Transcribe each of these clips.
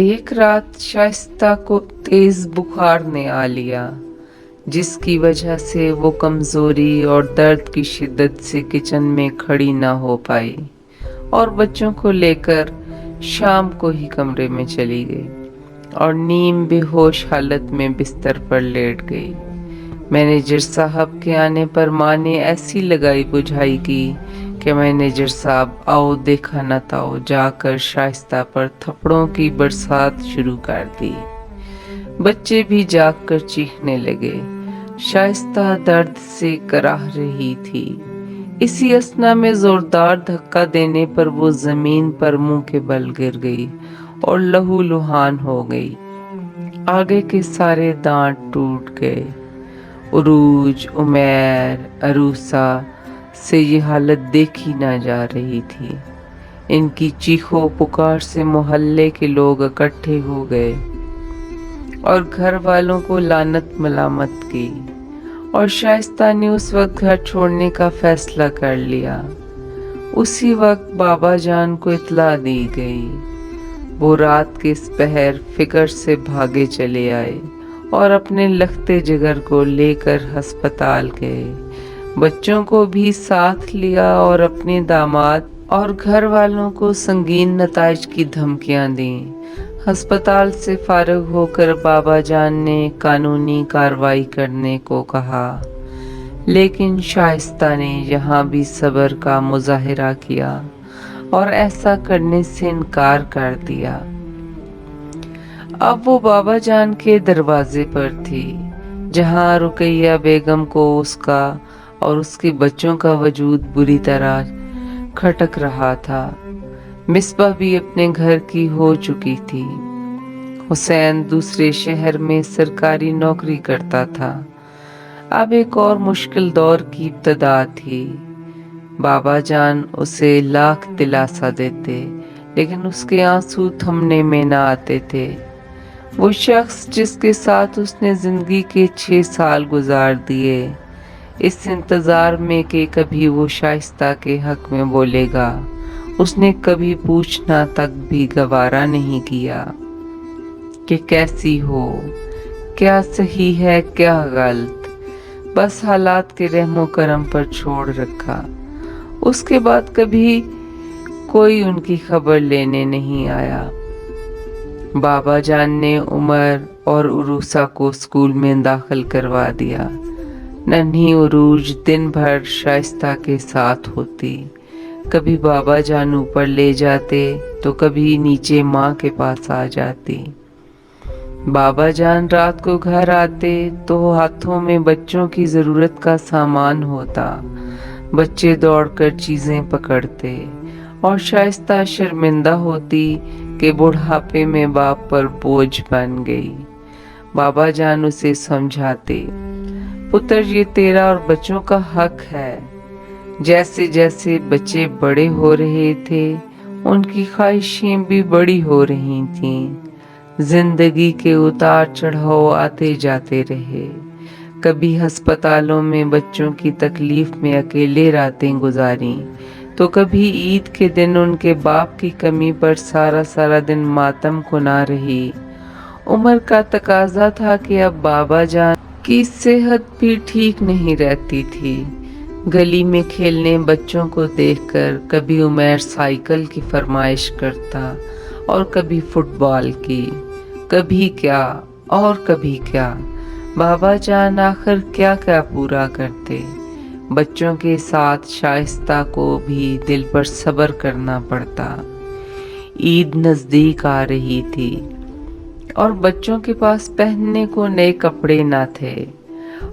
ایک رات شائستہ کو تیز بخار نے آ لیا، جس کی وجہ سے وہ کمزوری اور درد کی شدت سے کچن میں کھڑی نہ ہو پائی اور بچوں کو لے کر شام کو ہی کمرے میں چلی گئی اور نیم بے ہوش حالت میں بستر پر لیٹ گئی۔ مینیجر صاحب کے آنے پر ماں نے ایسی لگائی بجھائی کی کہ مینیجر صاحب آؤ دیکھا نہ تاؤ جا کر شائستہ پر تھپڑوں کی برسات شروع کر دی۔ بچے بھی جاگ کر چیخنے لگے۔ شائستہ درد سے کراہ رہی تھی۔ اسی اثنا میں زوردار دھکا دینے پر وہ زمین پر منہ کے بل گر گئی اور لہو لہان ہو گئی۔ آگے کے سارے دانت ٹوٹ گئے۔ عروج، عمیر، عروسہ سے یہ حالت دیکھی نہ جا رہی تھی۔ ان کی چیخو پکار سے محلے کے لوگ اکٹھے ہو گئے اور گھر والوں کو لعنت ملامت کی، اور شائستہ نے اس وقت گھر چھوڑنے کا فیصلہ کر لیا۔ اسی وقت بابا جان کو اطلاع دی گئی۔ وہ رات کے پہر فکر سے بھاگے چلے آئے اور اپنے لختے جگر کو لے کر ہسپتال گئے۔ بچوں کو بھی ساتھ لیا اور اپنے داماد اور گھر والوں کو سنگین نتائج کی دھمکیاں دیں۔ ہسپتال سے فارغ ہو کر بابا جان نے قانونی کارروائی کرنے کو کہا، لیکن شائستہ نے یہاں بھی صبر کا مظاہرہ کیا اور ایسا کرنے سے انکار کر دیا۔ اب وہ بابا جان کے دروازے پر تھی، جہاں رقیہ بیگم کو اس کا اور اس کے بچوں کا وجود بری طرح کھٹک رہا تھا۔ مصباح بھی اپنے گھر کی ہو چکی تھی۔ حسین دوسرے شہر میں سرکاری نوکری کرتا تھا۔ اب ایک اور مشکل دور کی ابتدا تھی۔ بابا جان اسے لاکھ دلاسا دیتے، لیکن اس کے آنسو تھمنے میں نہ آتے تھے۔ وہ شخص جس کے ساتھ اس نے زندگی کے 6 سال گزار دیے، اس انتظار میں کہ کبھی وہ شائستہ کے حق میں بولے گا، اس نے کبھی پوچھنا تک بھی گوارا نہیں کیا کہ کیسی ہو، کیا صحیح ہے کیا غلط، بس حالات کے رحم و کرم پر چھوڑ رکھا۔ اس کے بعد کبھی کوئی ان کی خبر لینے نہیں آیا۔ بابا جان نے عمر اور عروسہ کو اسکول میں داخل کروا دیا۔ ننھی عروج دن بھر شائستہ کے ساتھ ہوتی، کبھی بابا جان اوپر لے جاتے تو کبھی نیچے ماں کے پاس آ جاتی۔ بابا جان رات کو گھر آتے تو ہاتھوں میں بچوں کی ضرورت کا سامان ہوتا۔ بچے دوڑ کر چیزیں پکڑتے اور شائستہ شرمندہ ہوتی کہ بڑھاپے میں باپ پر بوجھ بن گئی۔ بابا جان اسے سمجھاتے، پتر یہ تیرا اور بچوں کا حق ہے۔ جیسے جیسے بچے بڑے ہو رہے تھے، ان کی خواہشیں بھی بڑی ہو رہی تھیں۔ زندگی کے اتار چڑھاؤ آتے جاتے رہے۔ کبھی ہسپتالوں میں بچوں کی تکلیف میں اکیلے راتیں گزاریں تو کبھی عید کے دن ان کے باپ کی کمی پر سارا دن ماتم کنا رہی۔ عمر کا تقاضا تھا کہ اب بابا جان کی صحت بھی ٹھیک نہیں رہتی تھی۔ گلی میں کھیلنے بچوں کو دیکھ کر کبھی عمیر سائیکل کی فرمائش کرتا اور کبھی فٹ بال کی، کبھی کیا اور کبھی کیا۔ بابا جان آخر کیا کیا پورا کرتے۔ بچوں کے ساتھ شائستہ کو بھی دل پر صبر کرنا پڑتا۔ عید نزدیک آ رہی تھی اور بچوں کے پاس پہننے کو نئے کپڑے نہ تھے،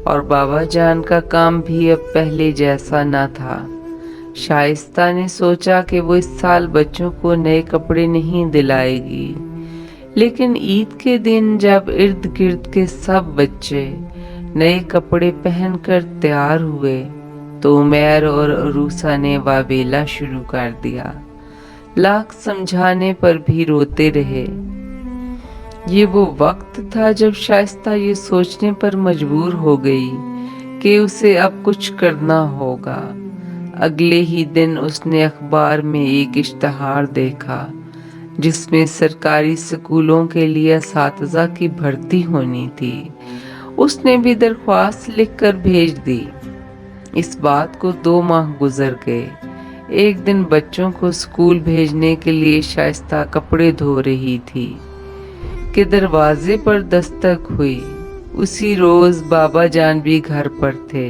اور بابا جان کا کام بھی اب پہلے جیسا نہ تھا۔ شائستہ نے سوچا کہ وہ اس سال بچوں کو نئے کپڑے نہیں دلائے گی، لیکن عید کے دن جب ارد گرد کے سب بچے نئے کپڑے پہن کر تیار ہوئے تو عمیر اور عروسہ نے واویلا شروع کر دیا۔ لاکھ سمجھانے پر بھی روتے رہے۔ یہ وہ وقت تھا جب شائستہ یہ سوچنے پر مجبور ہو گئی کہ اسے اب کچھ کرنا ہوگا۔ اگلے ہی دن اس نے اخبار میں ایک اشتہار دیکھا جس میں سرکاری اسکولوں کے لیے اساتذہ کی بھرتی ہونی تھی، اس نے بھی درخواست لکھ کر بھیج دی۔ اس بات کو 2 ماہ گزر گئے۔ ایک دن بچوں کو اسکول بھیجنے کے لیے شائستہ کپڑے دھو رہی تھی کہ دروازے پر دستک ہوئی۔ اسی روز بابا جان بھی گھر پر تھے۔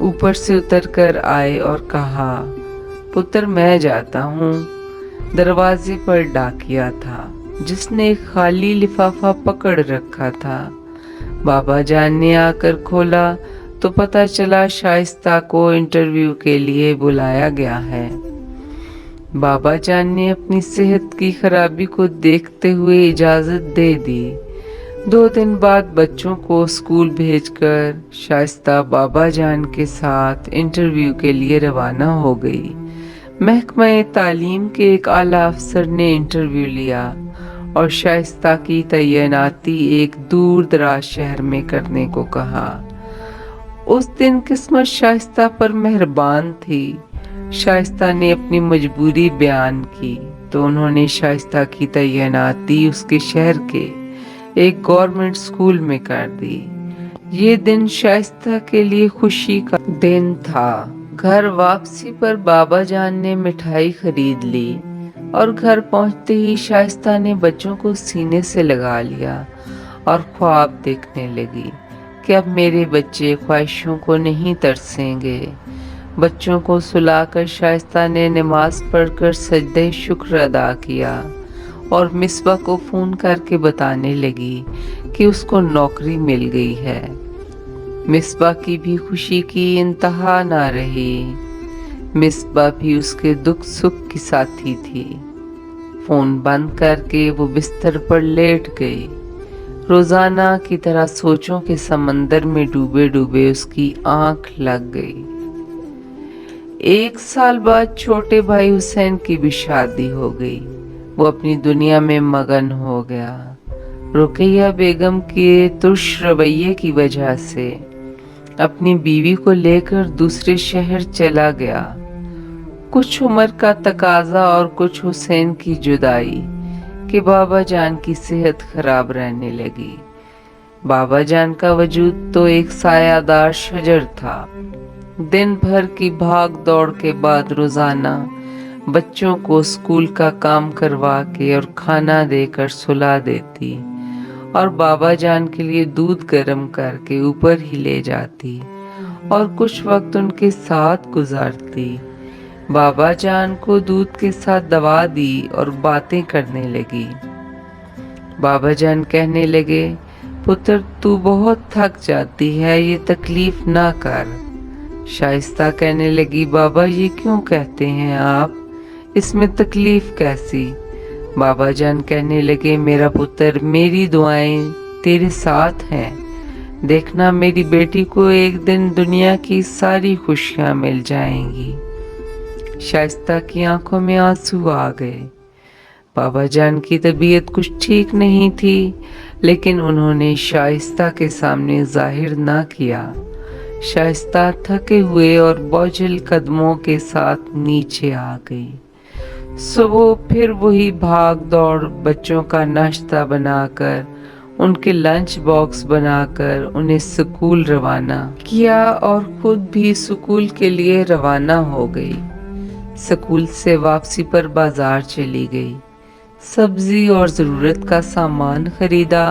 اوپر سے اتر کر آئے اور کہا، پتر میں جاتا ہوں۔ دروازے پر ڈاکیا تھا جس نے ایک خالی لفافہ پکڑ رکھا تھا۔ بابا جان نے آ کر کھولا تو پتہ چلا شائستہ کو انٹرویو کے لیے بلایا گیا ہے۔ بابا جان نے اپنی صحت کی خرابی کو دیکھتے ہوئے اجازت دے دی۔ 2 دن بعد بچوں کو اسکول بھیج کر شائستہ بابا جان کے ساتھ انٹرویو کے لیے روانہ ہو گئی۔ محکمہ تعلیم کے ایک اعلیٰ افسر نے انٹرویو لیا اور شائستہ کی تعیناتی ایک دور دراز شہر میں کرنے کو کہا۔ اس دن قسمت شائستہ پر مہربان تھی۔ شائستہ نے اپنی مجبوری بیان کی تو انہوں نے شائستہ کی تعیناتی اس کے شہر کے ایک گورنمنٹ اسکول میں کر دی۔ یہ دن شائستہ کے لیے خوشی کا دن تھا۔ گھر واپسی پر بابا جان نے مٹھائی خرید لی اور گھر پہنچتے ہی شائستہ نے بچوں کو سینے سے لگا لیا اور خواب دیکھنے لگی کہ اب میرے بچے خواہشوں کو نہیں ترسیں گے۔ بچوں کو سلا کر شائستہ نے نماز پڑھ کر سجدہ شکر ادا کیا اور مصباح کو فون کر کے بتانے لگی کہ اس کو نوکری مل گئی ہے۔ مصباح کی بھی خوشی کی انتہا نہ رہی۔ مصباح بھی اس کے دکھ سکھ کی ساتھی تھی۔ فون بند کر کے وہ بستر پر لیٹ گئی۔ روزانہ کی طرح سوچوں کے سمندر میں ڈوبے ڈوبے اس کی آنکھ لگ گئی۔ 1 سال بعد چھوٹے بھائی حسین کی بھی شادی ہو گئی۔ وہ اپنی دنیا میں مگن ہو گیا۔ رقیہ بیگم کے ترش رویے کی وجہ سے اپنی بیوی کو لے کر دوسرے شہر چلا گیا۔ کچھ عمر کا تقاضا اور کچھ حسین کی جدائی کہ بابا جان کی صحت خراب رہنے لگی۔ بابا جان کا وجود تو ایک سایہ دار شجر تھا۔ دن بھر کی بھاگ دوڑ کے بعد روزانہ بچوں کو اسکول کا کام کروا کے اور کھانا دے کر سلا دیتی اور بابا جان کے لیے دودھ گرم کر کے اوپر ہی لے جاتی اور کچھ وقت ان کے ساتھ گزارتی۔ بابا جان کو دودھ کے ساتھ دوا دی اور باتیں کرنے لگی۔ بابا جان کہنے لگے، پتر تو بہت تھک جاتی ہے، یہ تکلیف نہ کر۔ شائستہ کہنے لگی، بابا یہ کیوں کہتے ہیں آپ؟ اس میں تکلیف کیسی؟ بابا جان کہنے لگے، میرا پتر میری دعائیں تیرے ساتھ ہیں۔ دیکھنا میری بیٹی کو ایک دن دنیا کی ساری خوشیاں مل جائیں گی۔ شائستہ کی آنکھوں میں آنسو آ گئے۔ بابا جان کی طبیعت کچھ ٹھیک نہیں تھی، لیکن انہوں نے شائستہ کے سامنے ظاہر نہ کیا۔ شائستہ تھکے ہوئے اور بوجھل قدموں کے ساتھ نیچے آ گئی۔ صبح پھر وہی بھاگ دوڑ، بچوں کا ناشتہ بنا کر، ان کے لنچ باکس بنا کر انہیں سکول روانہ کیا اور خود بھی سکول کے لیے روانہ ہو گئی۔ سکول سے واپسی پر بازار چلی گئی، سبزی اور ضرورت کا سامان خریدا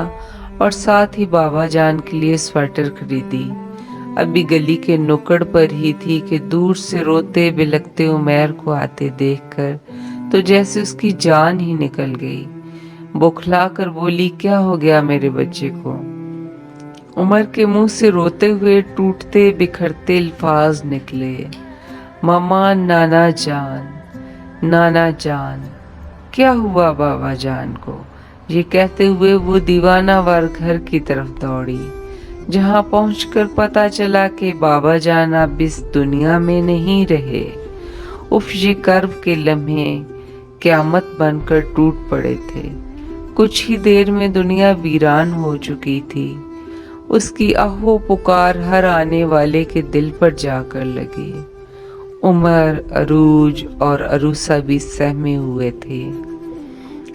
اور ساتھ ہی بابا جان کے لیے سویٹر خریدی۔ ابھی گلی کے نکڑ پر ہی تھی کہ دور سے روتے بلکتے عمیر کو آتے دیکھ کر تو جیسے اس کی جان ہی نکل گئی۔ بوکھلا کر بولی، کیا ہو گیا میرے بچے کو؟ عمر کے منہ سے روتے ہوئے ٹوٹتے بکھرتے الفاظ نکلے، ماما، نانا جان، نانا جان۔ کیا ہوا بابا جان کو؟ یہ کہتے ہوئے وہ دیوانہ وار گھر کی طرف دوڑی، جہاں پہنچ کر پتا چلا کہ بابا جان اب اس دنیا میں نہیں رہے۔ اف، یہ کرب کے لمحے قیامت بن کر ٹوٹ پڑے تھے۔ کچھ ہی دیر میں دنیا ویران ہو چکی تھی۔ اس کی آہو پکار ہر آنے والے کے دل پر جا کر لگی۔ عمر، عروج اور عروسہ بھی سہمے ہوئے تھے۔